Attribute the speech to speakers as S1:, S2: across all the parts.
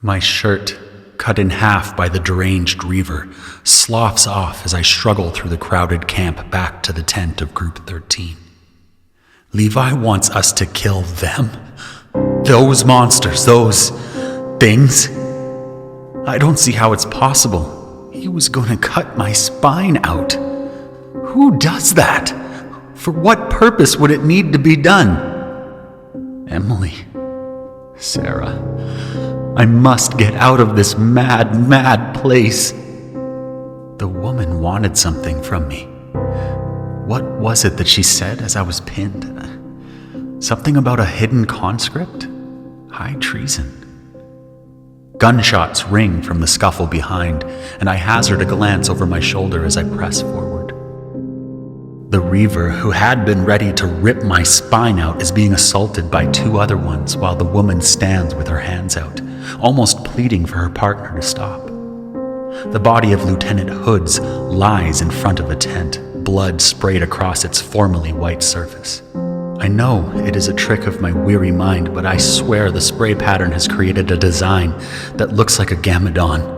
S1: My shirt, cut in half by the deranged Reaver, sloughs off as I struggle through the crowded camp back to the tent of Group 13. Levi wants us to kill them? Those monsters, those things? I don't see how it's possible. He was going to cut my spine out. Who does that? For what purpose would it need to be done? Emily, Sarah, I must get out of this mad, mad place. The woman wanted something from me. What was it that she said as I was pinned? Something about a hidden conscript? High treason. Gunshots ring from the scuffle behind, and I hazard a glance over my shoulder as I press forward. The Reaver, who had been ready to rip my spine out, is being assaulted by two other ones while the woman stands with her hands out, almost pleading for her partner to stop. The body of Lieutenant Hoods lies in front of a tent, blood sprayed across its formerly white surface. I know it is a trick of my weary mind, but I swear the spray pattern has created a design that looks like a gamadon.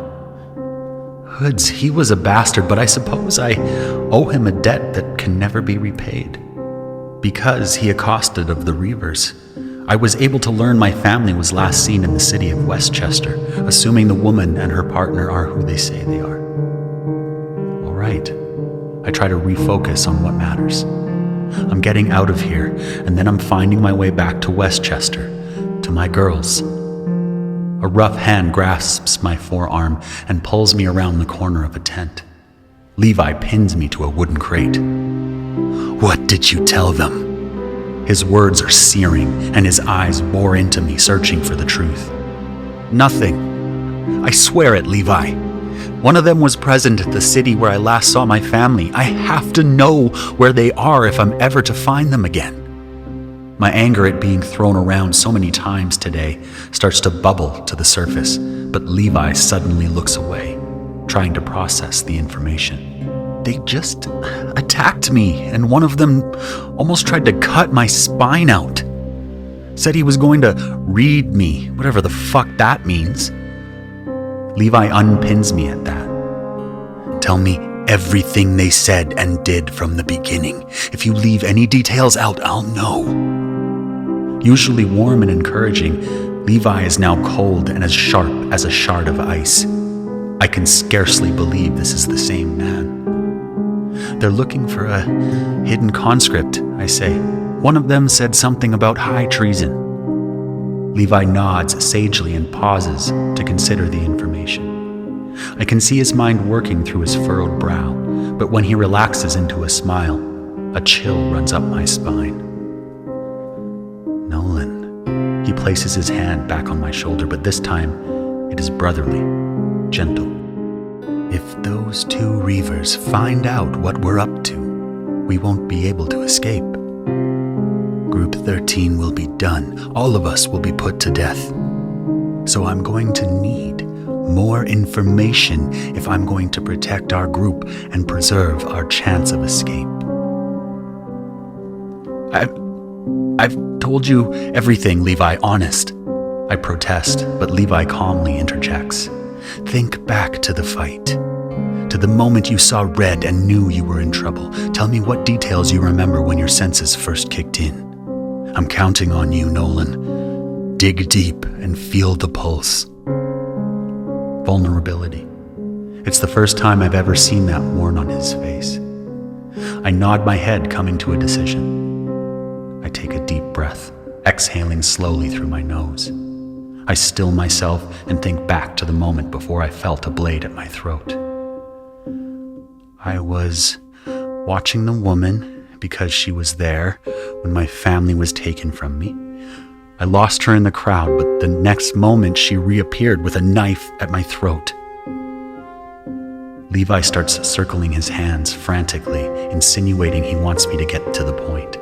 S1: Hoods, he was a bastard, but I suppose I owe him a debt that can never be repaid. Because he accosted of the Reavers, I was able to learn my family was last seen in the city of Westchester, assuming the woman and her partner are who they say they are. All right, I try to refocus on what matters. I'm getting out of here, and then I'm finding my way back to Westchester, to my girls. A rough hand grasps my forearm and pulls me around the corner of a tent. Levi pins me to a wooden crate. What did you tell them? His words are searing, and his eyes bore into me, searching for the truth. Nothing. I swear it, Levi. One of them was present at the city where I last saw my family. I have to know where they are if I'm ever to find them again. My anger at being thrown around so many times today starts to bubble to the surface, but Levi suddenly looks away, trying to process the information. They just attacked me, and one of them almost tried to cut my spine out. Said he was going to read me, whatever the fuck that means. Levi unpins me at that. Tell me everything they said and did from the beginning. If you leave any details out, I'll know. Usually warm and encouraging, Levi is now cold and as sharp as a shard of ice. I can scarcely believe this is the same man. They're looking for a hidden conscript, I say. One of them said something about high treason. Levi nods sagely and pauses to consider the information. I can see his mind working through his furrowed brow, but when he relaxes into a smile, a chill runs up my spine. Nolan. He places his hand back on my shoulder, but this time it is brotherly, gentle. If those two Reavers find out what we're up to, we won't be able to escape. Group 13 will be done. All of us will be put to death. So I'm going to need more information if I'm going to protect our group and preserve our chance of escape. I've told you everything, Levi, honest. I protest, but Levi calmly interjects. Think back to the fight, to the moment you saw red and knew you were in trouble. Tell me what details you remember when your senses first kicked in. I'm counting on you, Nolan. Dig deep and feel the pulse. Vulnerability. It's the first time I've ever seen that worn on his face. I nod my head, coming to a decision. I take a deep breath, exhaling slowly through my nose. I still myself and think back to the moment before I felt a blade at my throat. I was watching the woman because she was there when my family was taken from me. I lost her in the crowd, but the next moment she reappeared with a knife at my throat. Levi starts circling his hands frantically, insinuating he wants me to get to the point.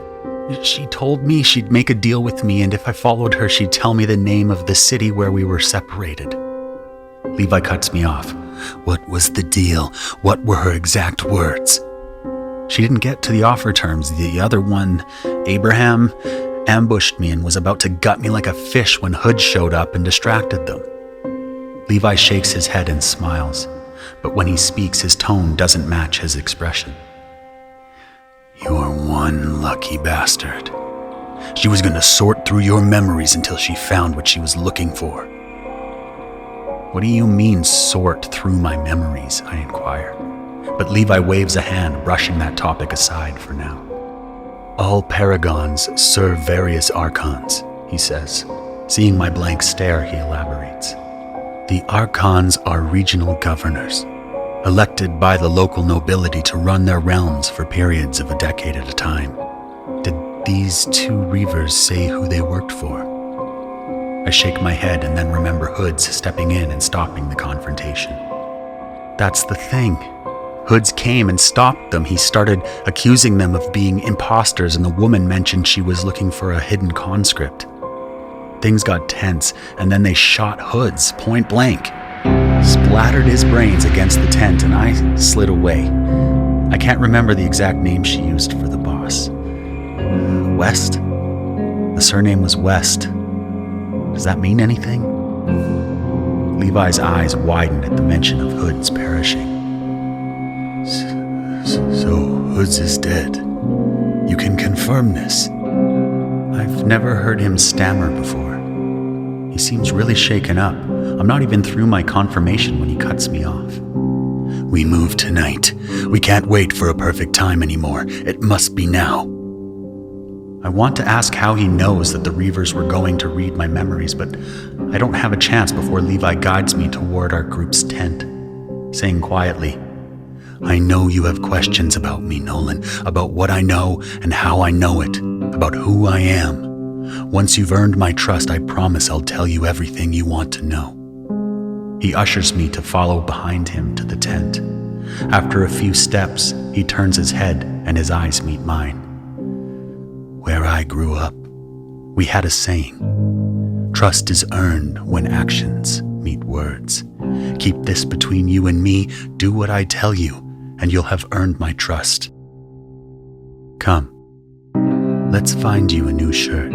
S1: She told me she'd make a deal with me, and if I followed her, she'd tell me the name of the city where we were separated. Levi cuts me off. What was the deal? What were her exact words? She didn't get to the offer terms. The other one, Abraham, ambushed me and was about to gut me like a fish when Hood showed up and distracted them. Levi shakes his head and smiles, but when he speaks, his tone doesn't match his expression. "You're one lucky bastard. She was going to sort through your memories until she found what she was looking for." "What do you mean, sort through my memories?" I inquire. But Levi waves a hand, brushing that topic aside for now. "All paragons serve various archons," he says. Seeing my blank stare, he elaborates. "The archons are regional governors, elected by the local nobility to run their realms for periods of a decade at a time. Did these two reavers say who they worked for?" I shake my head and then remember Hoods stepping in and stopping the confrontation. That's the thing. Hoods came and stopped them. He started accusing them of being imposters, and the woman mentioned she was looking for a hidden conscript. Things got tense, and then they shot Hoods point blank. Splattered his brains against the tent, and I slid away. I can't remember the exact name she used for the boss. West? The surname was West. Does that mean anything? Levi's eyes widened at the mention of Hoods perishing. So Hoods is dead. You can confirm this. I've never heard him stammer before. He seems really shaken up. I'm not even through my confirmation when he cuts me off. "We move tonight. We can't wait for a perfect time anymore. It must be now." I want to ask how he knows that the Reavers were going to read my memories, but I don't have a chance before Levi guides me toward our group's tent, saying quietly, "I know you have questions about me, Nolan, about what I know and how I know it, about who I am. Once you've earned my trust, I promise I'll tell you everything you want to know." He ushers me to follow behind him to the tent. After a few steps, he turns his head and his eyes meet mine. "Where I grew up, we had a saying. Trust is earned when actions meet words. Keep this between you and me. Do what I tell you, and you'll have earned my trust. Come, let's find you a new shirt."